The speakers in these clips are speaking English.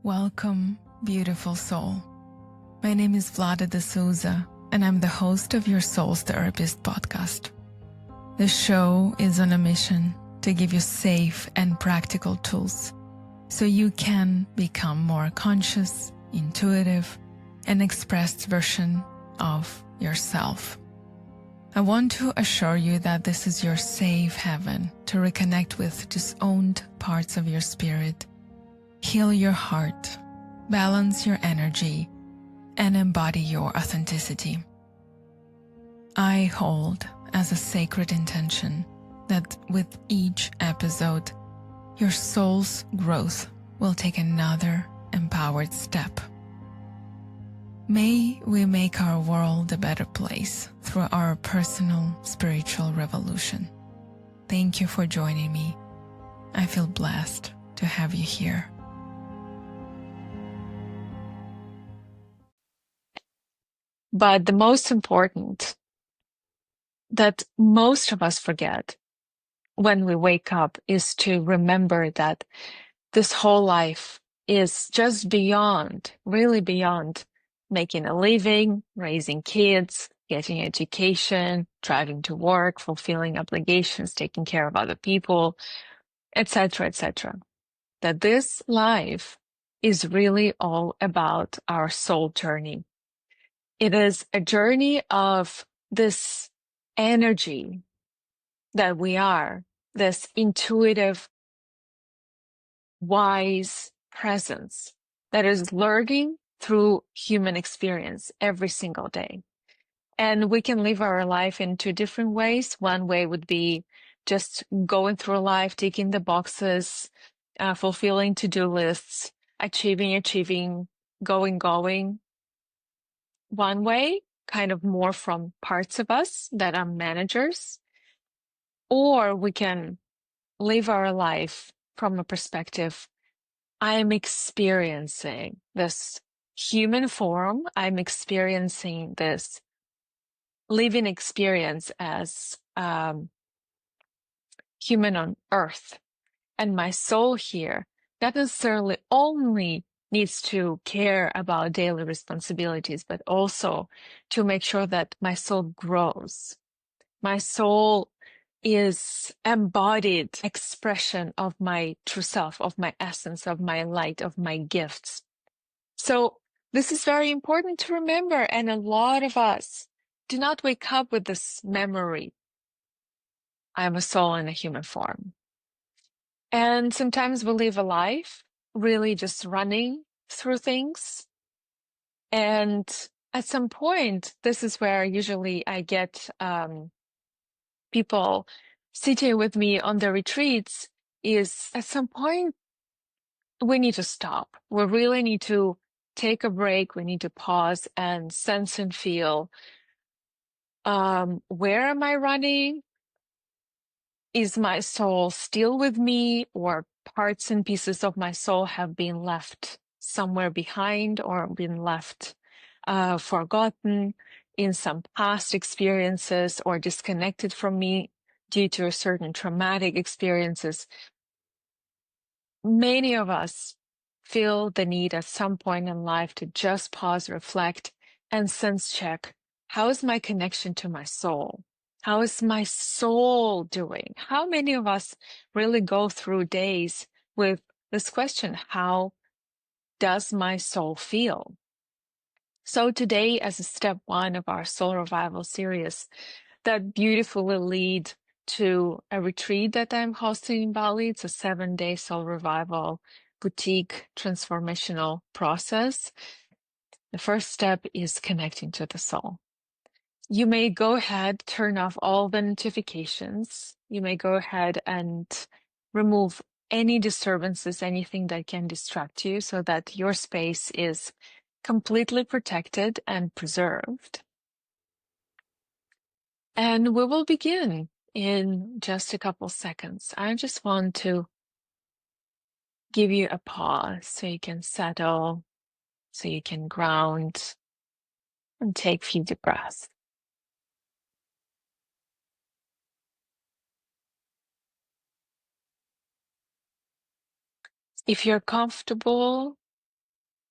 Welcome, beautiful soul. My name is Vlada de Souza, and I'm the host of your Soul's Therapist podcast. The show is on a mission to give you safe and practical tools so you can become more conscious, intuitive, and expressed version of yourself. I want to assure you that this is your safe haven to reconnect with disowned parts of your spirit, heal your heart, balance your energy, and embody your authenticity. I hold as a sacred intention that with each episode, your soul's growth will take another empowered step. May we make our world a better place through our personal spiritual revolution. Thank you for joining me. I feel blessed to have you here. But the most important that most of us forget when we wake up is to remember that this whole life is just beyond, really beyond making a living, raising kids, getting education, driving to work, fulfilling obligations, taking care of other people, etc., etc. That this life is really all about our soul journey. It is a journey of this energy that we are, this intuitive, wise presence that is learning through human experience every single day. And we can live our life in two different ways. One way would be just going through life, ticking the boxes, fulfilling to-do lists, achieving, going. One way, kind of more from parts of us that are managers, or we can live our life from a perspective, I'm experiencing this human form, I'm experiencing this living experience as human on earth, and my soul here not necessarily only needs to care about daily responsibilities, but also to make sure that my soul grows. My soul is embodied expression of my true self, of my essence, of my light, of my gifts. So this is very important to remember. And a lot of us do not wake up with this memory. I am a soul in a human form. And sometimes we live a life really just running through things. And at some point, this is where usually I get people sitting with me on the retreats, is at some point we need to stop. We really need to take a break. We need to pause and sense and feel, where am I running? Is my soul still with me, or parts and pieces of my soul have been left somewhere behind or been left forgotten in some past experiences or disconnected from me due to certain traumatic experiences? Many of us feel the need at some point in life to just pause, reflect, and sense check. How is my connection to my soul? How is my soul doing? How many of us really go through days with this question, how does my soul feel? So today, as a step one of our soul revival series, that beautifully lead to a retreat that I'm hosting in Bali. It's a 7-day soul revival boutique transformational process. The first step is connecting to the soul. You may go ahead, turn off all the notifications. You may go ahead and remove any disturbances, anything that can distract you, so that your space is completely protected and preserved. And we will begin in just a couple seconds. I just want to give you a pause so you can settle, so you can ground, and take a few deep breaths. If you're comfortable,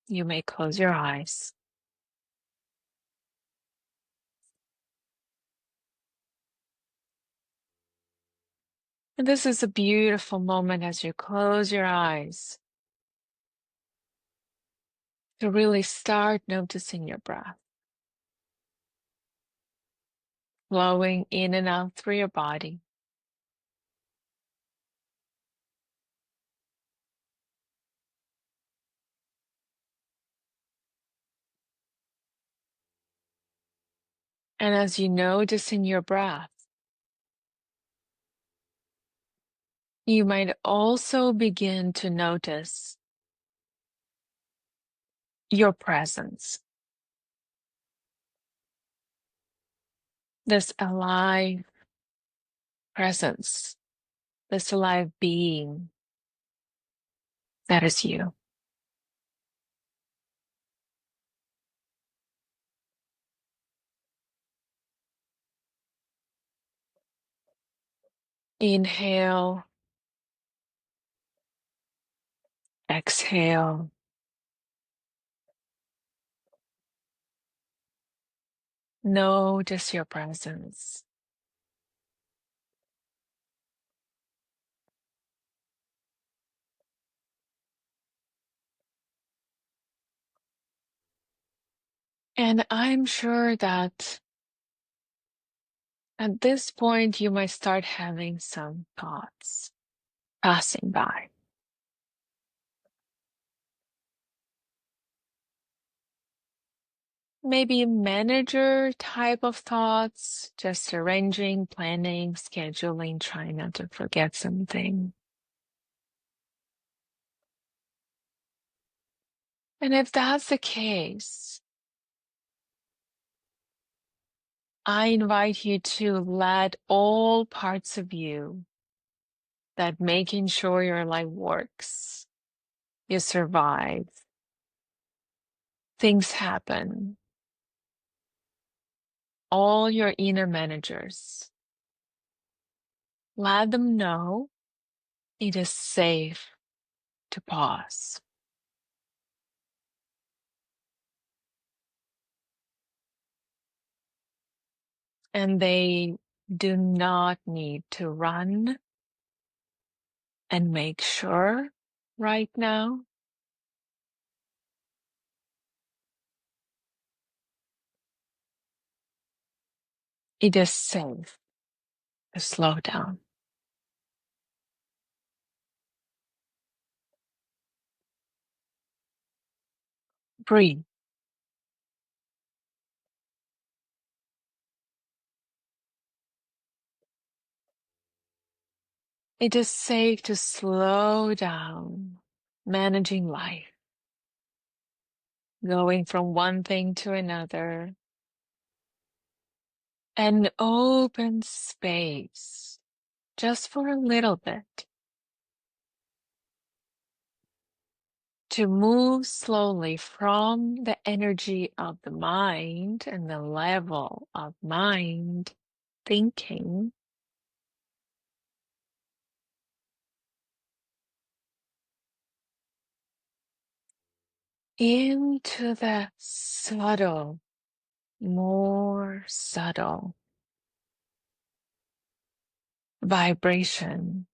You may close your eyes. And this is a beautiful moment as you close your eyes to really start noticing your breath flowing in and out through your body. And as you notice in your breath, you might also begin to notice your presence, this alive presence, this alive being that is you. Inhale, exhale. Notice your presence. And I'm sure that at this point you might start having some thoughts passing by. Maybe manager type of thoughts, just arranging, planning, scheduling, trying not to forget something. And if that's the case, I invite you to let all parts of you that making sure your life works, you survive, things happen, all your inner managers, let them know it is safe to pause. And they do not need to run and make sure right now. It is safe to slow down. Breathe. It is safe to slow down, managing life, going from one thing to another, and open space just for a little bit to move slowly from the energy of the mind and the level of mind thinking into the subtle, more subtle vibration,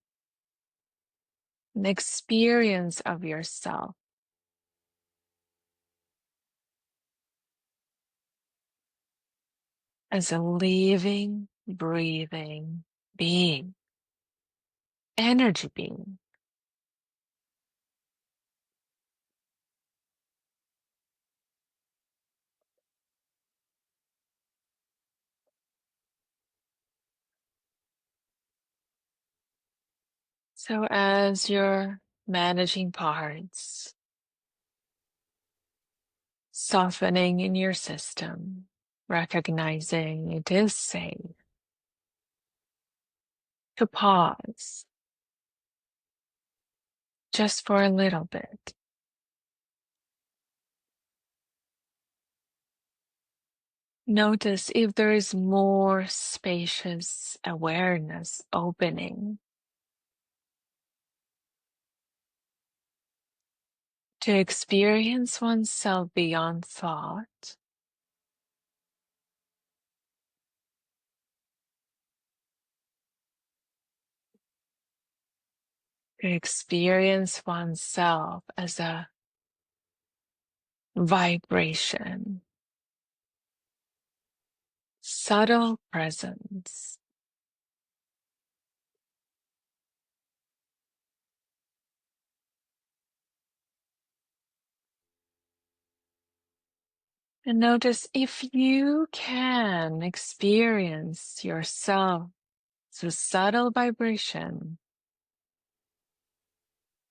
an experience of yourself as a living, breathing being, energy being. So as you're managing parts, softening in your system, recognizing it is safe to pause just for a little bit. Notice if there is more spacious awareness opening to experience oneself beyond thought, to experience oneself as a vibration, subtle presence. And notice if you can experience yourself as a subtle vibration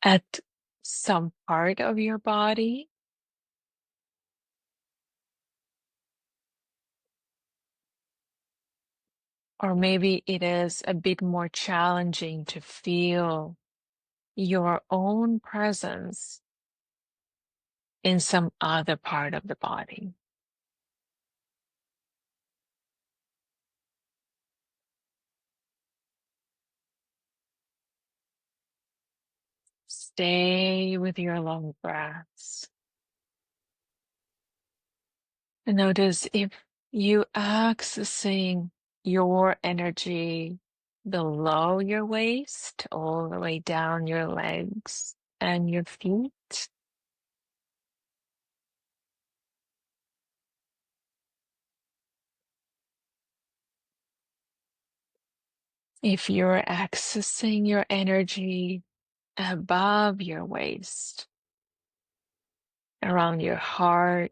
at some part of your body, or maybe it is a bit more challenging to feel your own presence in some other part of the body. Stay with your long breaths. And notice if you accessing your energy below your waist, all the way down your legs and your feet. If you're accessing your energy above your waist, around your heart,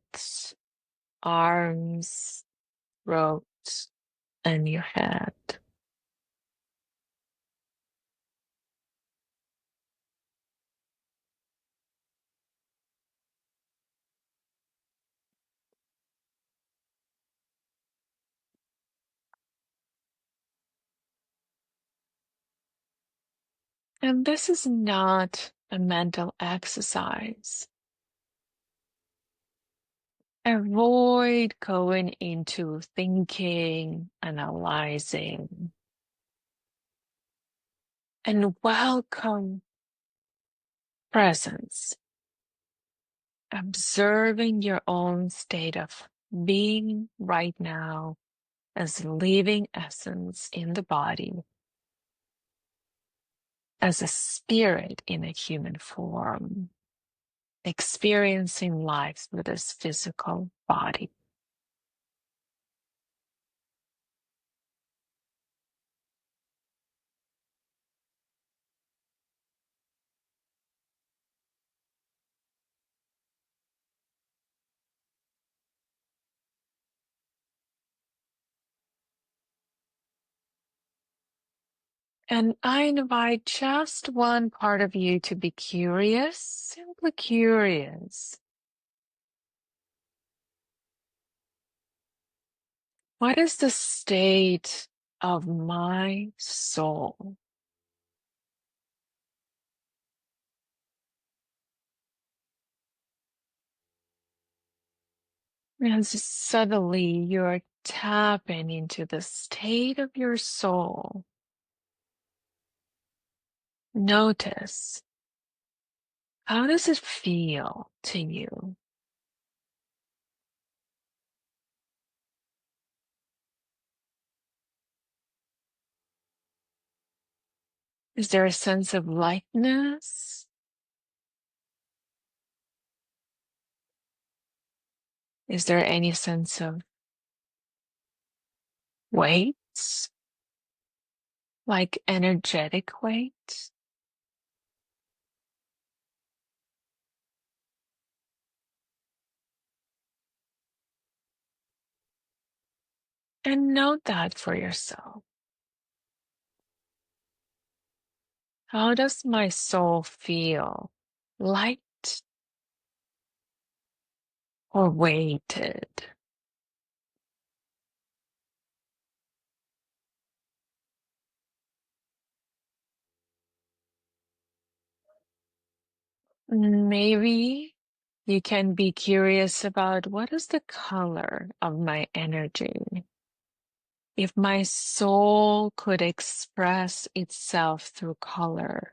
arms, throat, and your head. And this is not a mental exercise. Avoid going into thinking, analyzing, and welcome presence, observing your own state of being right now as living essence in the body, as a spirit in a human form, experiencing life with this physical body. And I invite just one part of you to be curious, simply curious. What is the state of my soul? And suddenly you're tapping into the state of your soul. Notice, how does it feel to you? Is there a sense of lightness? Is there any sense of weight? Like energetic weight? And note that for yourself. How does my soul feel? Light or weighted? Maybe you can be curious about what is the color of my energy. If my soul could express itself through color,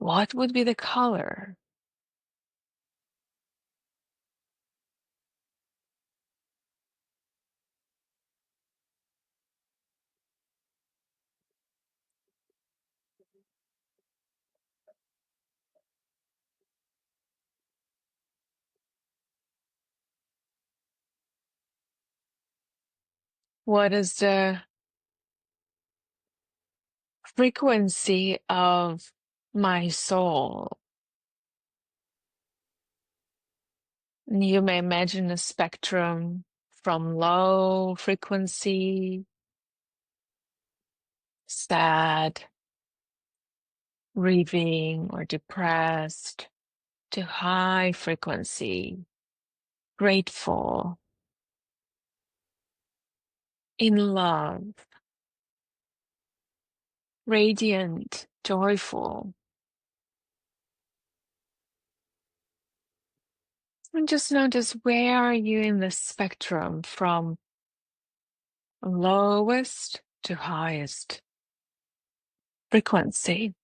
what would be the color? What is the frequency of my soul? You may imagine a spectrum from low frequency, sad, grieving, or depressed, to high frequency, grateful, in love, radiant, joyful. And just notice, where are you in the spectrum from lowest to highest frequency?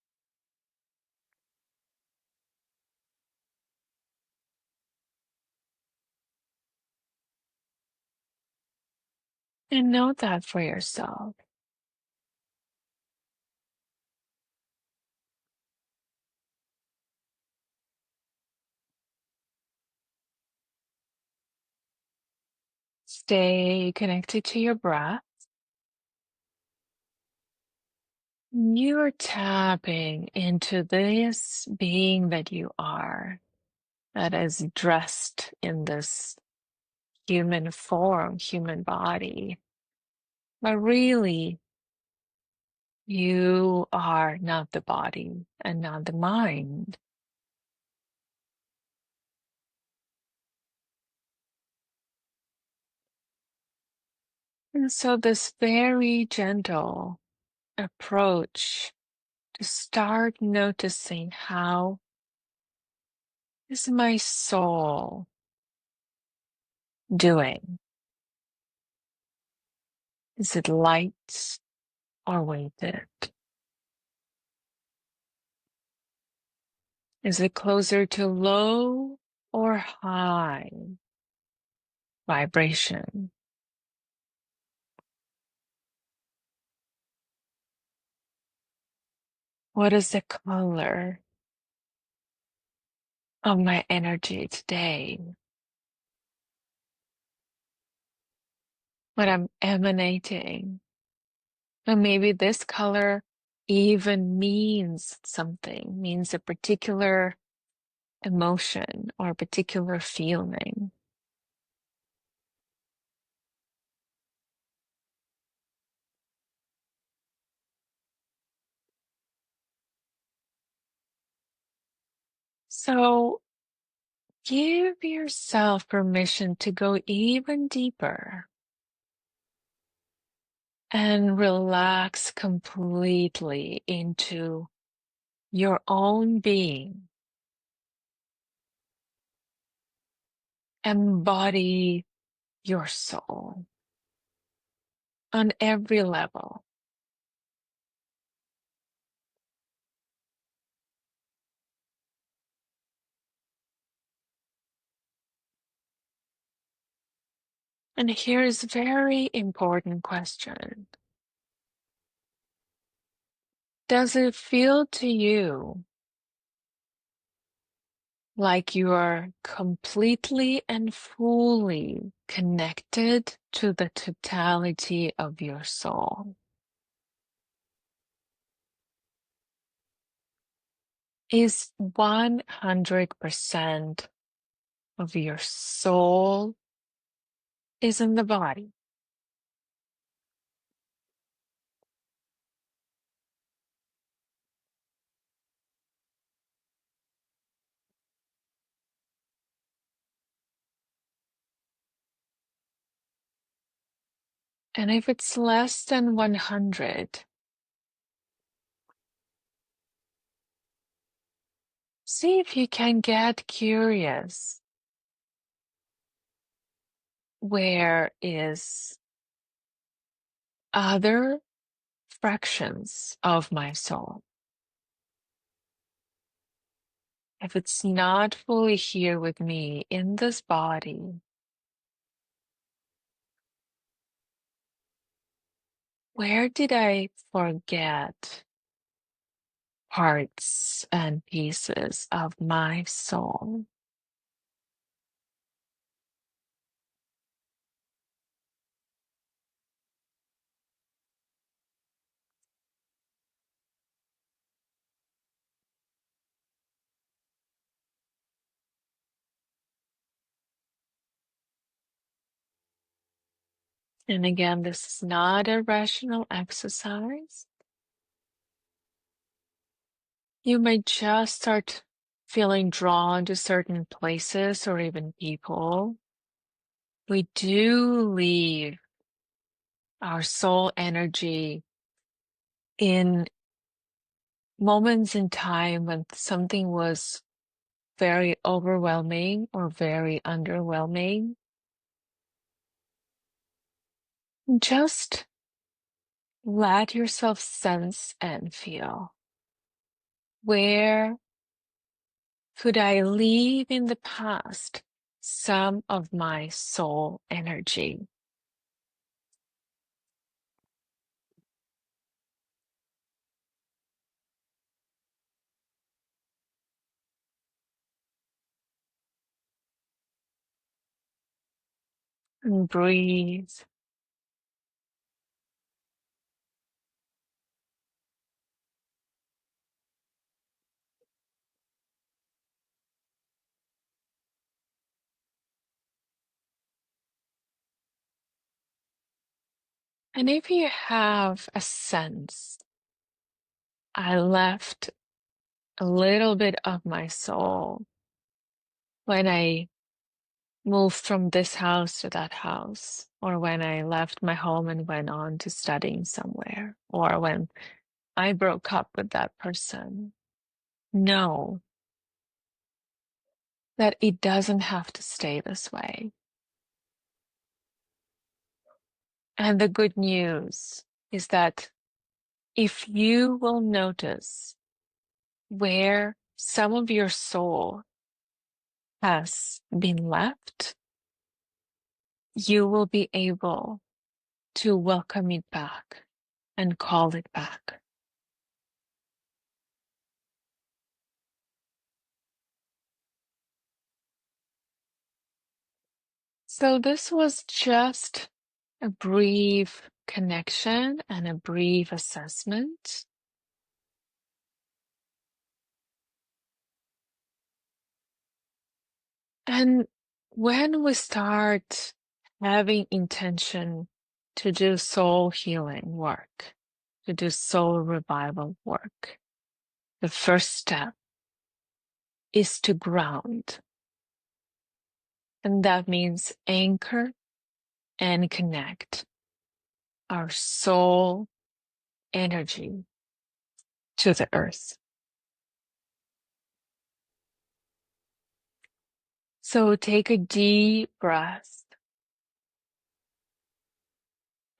And note that for yourself. Stay connected to your breath. You're tapping into this being that you are, that is dressed in this human form, human body. But really, you are not the body and not the mind. And so, this very gentle approach to start noticing, how is my soul doing? Is it light or weighted? Is it closer to low or high vibration? What is the color of my energy today? What I'm emanating? And maybe this color even means something, means a particular emotion or a particular feeling. So give yourself permission to go even deeper and relax completely into your own being. Embody your soul on every level. And here's a very important question. Does it feel to you like you are completely and fully connected to the totality of your soul? Is 100% of your soul is in the body? And if it's less than 100, see if you can get curious. Where is other fractions of my soul? if it's not fully here with me in this body, where did I forget parts and pieces of my soul? And again, this is not a rational exercise. You might just start feeling drawn to certain places or even people. We do leave our soul energy in moments in time when something was very overwhelming or very underwhelming. Just let yourself sense and feel. Where could I leave in the past some of my soul energy? And breathe. And if you have a sense, I left a little bit of my soul when I moved from this house to that house, or when I left my home and went on to studying somewhere, or when I broke up with that person. Know that it doesn't have to stay this way. And the good news is that if you will notice where some of your soul has been left, you will be able to welcome it back and call it back. So this was just a brief connection and a brief assessment. And when we start having intention to do soul healing work, to do soul revival work, the first step is to ground. And that means anchor and connect our soul energy to the earth. So take a deep breath.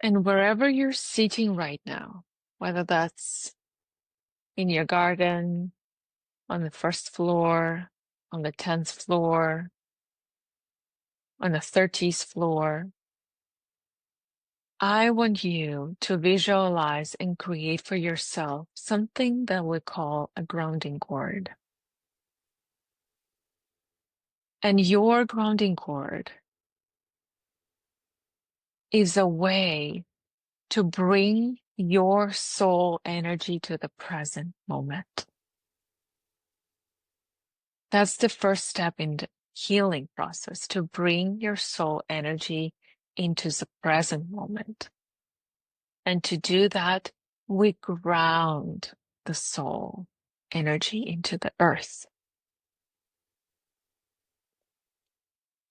And wherever you're sitting right now, whether that's in your garden, on the first floor, on the 10th floor, on the 30th floor, I want you to visualize and create for yourself something that we call a grounding cord. And your grounding cord is a way to bring your soul energy to the present moment. That's the first step in the healing process, to bring your soul energy into the present moment. And to do that, we ground the soul energy into the earth.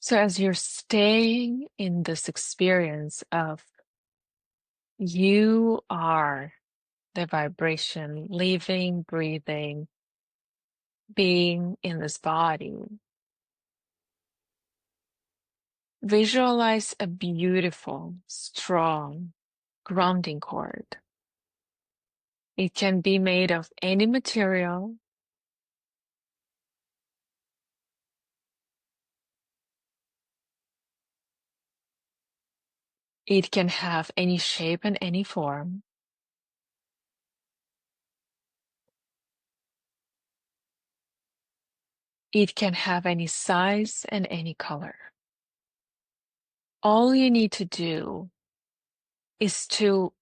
So as you're staying in this experience of you are the vibration, living, breathing, being in this body, visualize a beautiful, strong grounding cord. It can be made of any material. It can have any shape and any form. It can have any size and any color. All you need to do is to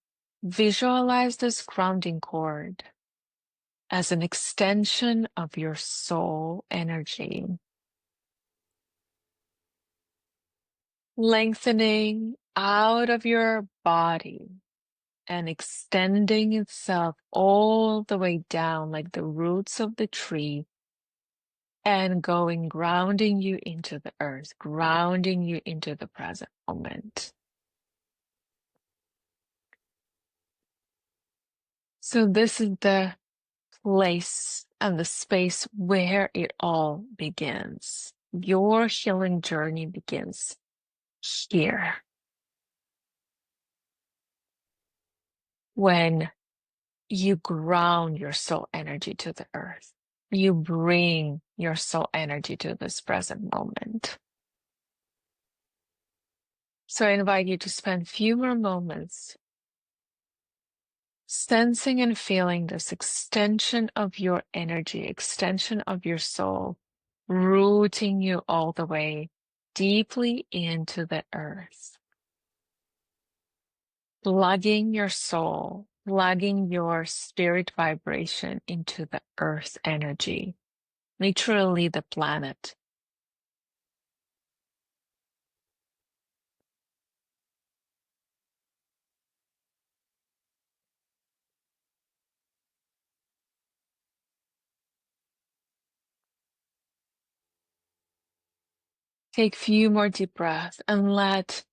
visualize this grounding cord as an extension of your soul energy, lengthening out of your body and extending itself all the way down like the roots of the tree, and grounding you into the earth, grounding you into the present moment. So this is the place and the space where it all begins. Your healing journey begins here. When you ground your soul energy to the earth, you bring your soul energy to this present moment. So I invite you to spend few more moments sensing and feeling this extension of your energy, extension of your soul, rooting you all the way deeply into the earth. Plugging your soul, plugging your spirit vibration into the earth energy, literally the planet. Take few more deep breaths and let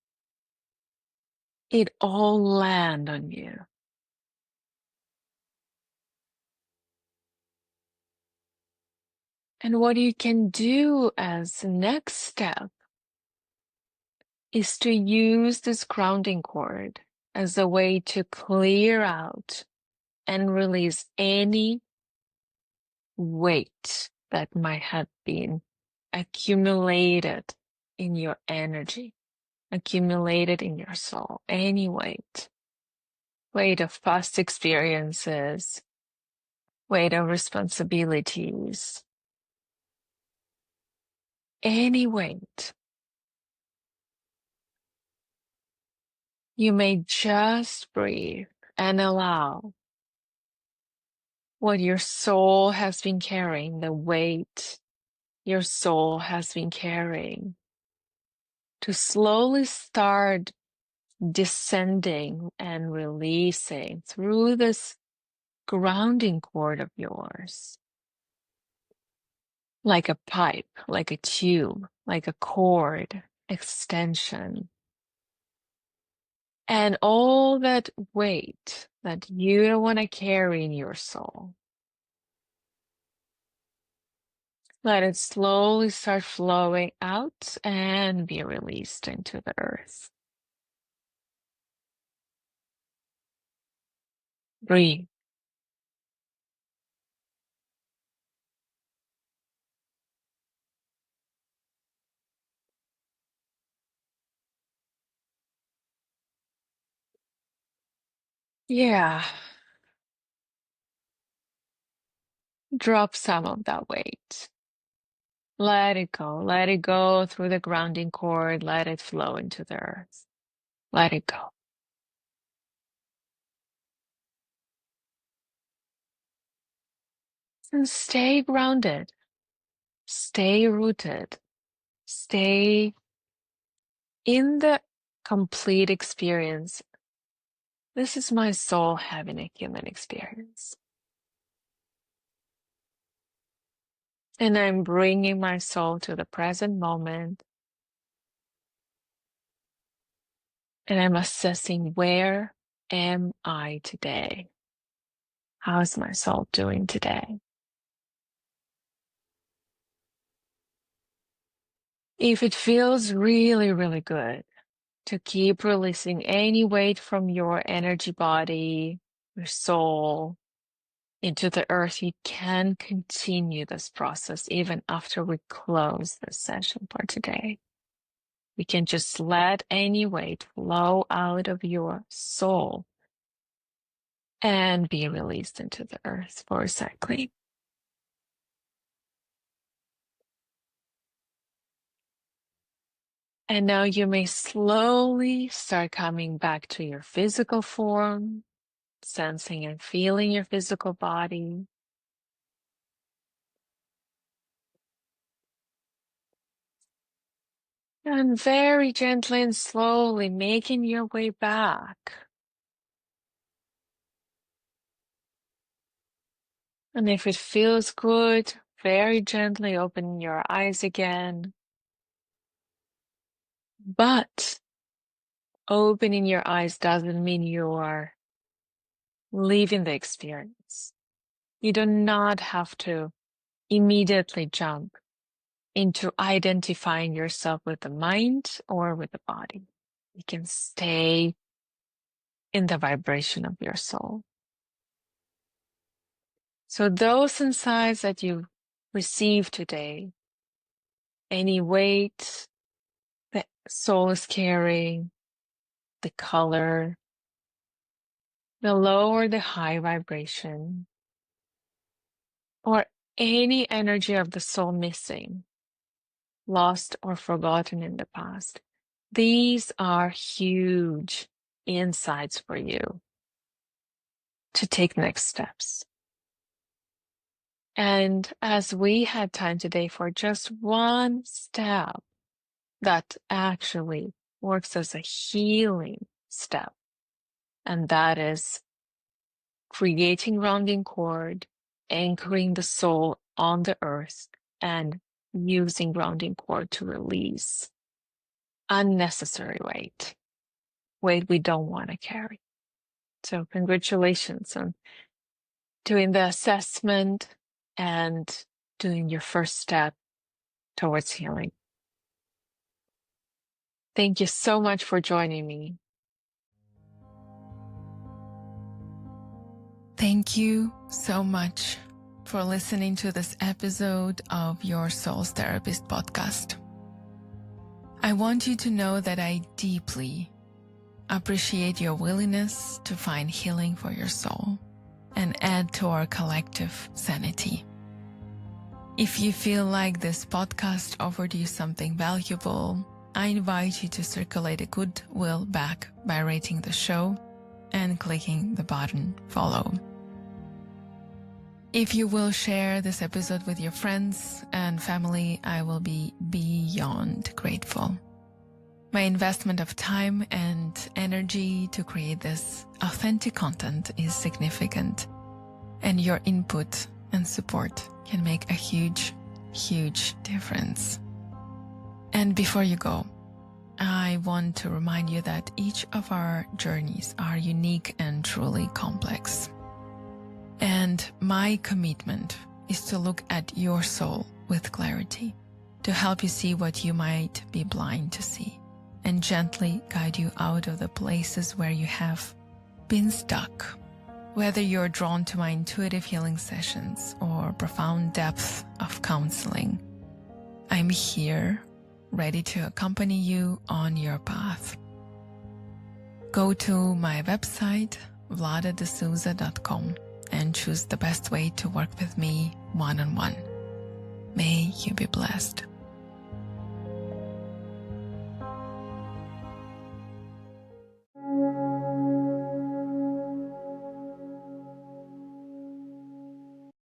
it all land on you. And what you can do as the next step is to use this grounding cord as a way to clear out and release any weight that might have been accumulated in your energy, accumulated in your soul, any weight of past experiences, weight of responsibilities, any weight. You may just breathe and allow what your soul has been carrying, the weight your soul has been carrying, to slowly start descending and releasing through this grounding cord of yours. Like a pipe, like a tube, like a cord extension. And all that weight that you don't want to carry in your soul, let it slowly start flowing out and be released into the earth. Breathe. Yeah. Drop some of that weight. Let it go. Let it go through the grounding cord. Let it flow into the earth. Let it go. And stay grounded. Stay rooted. Stay in the complete experience. This is my soul having a human experience. And I'm bringing my soul to the present moment. And I'm assessing, where am I today? How is my soul doing today? If it feels really, really good to keep releasing any weight from your energy body, your soul, into the earth, you can continue this process even after we close this session for today. We can just let any weight flow out of your soul and be released into the earth for recycling. And now you may slowly start coming back to your physical form, sensing and feeling your physical body. And very gently and slowly making your way back. And if it feels good, very gently open your eyes again. But opening your eyes doesn't mean you are leaving the experience. You do not have to immediately jump into identifying yourself with the mind or with the body. You can stay in the vibration of your soul. So those insights that you received today, any weight the soul is carrying, the color, the low or the high vibration, or any energy of the soul missing, lost or forgotten in the past. These are huge insights for you to take next steps. And as we had time today for just one step that actually works as a healing step, and that is creating grounding cord, anchoring the soul on the earth, and using grounding cord to release unnecessary weight we don't want to carry. So congratulations on doing the assessment and doing your first step towards healing. Thank you so much for joining me. Thank you so much for listening to this episode of Your Soul's Therapist podcast. I want you to know that I deeply appreciate your willingness to find healing for your soul and add to our collective sanity. If you feel like this podcast offered you something valuable, I invite you to circulate a goodwill back by rating the show and clicking the button follow. If you will share this episode with your friends and family, I will be beyond grateful. My investment of time and energy to create this authentic content is significant, and your input and support can make a huge, huge difference. And before you go, I want to remind you that each of our journeys are unique and truly complex. And my commitment is to look at your soul with clarity, to help you see what you might be blind to see, and gently guide you out of the places where you have been stuck. Whether you're drawn to my intuitive healing sessions or profound depth of counseling, I'm here, ready to accompany you on your path. Go to my website, vladadesouza.com, and choose the best way to work with me one-on-one. May you be blessed.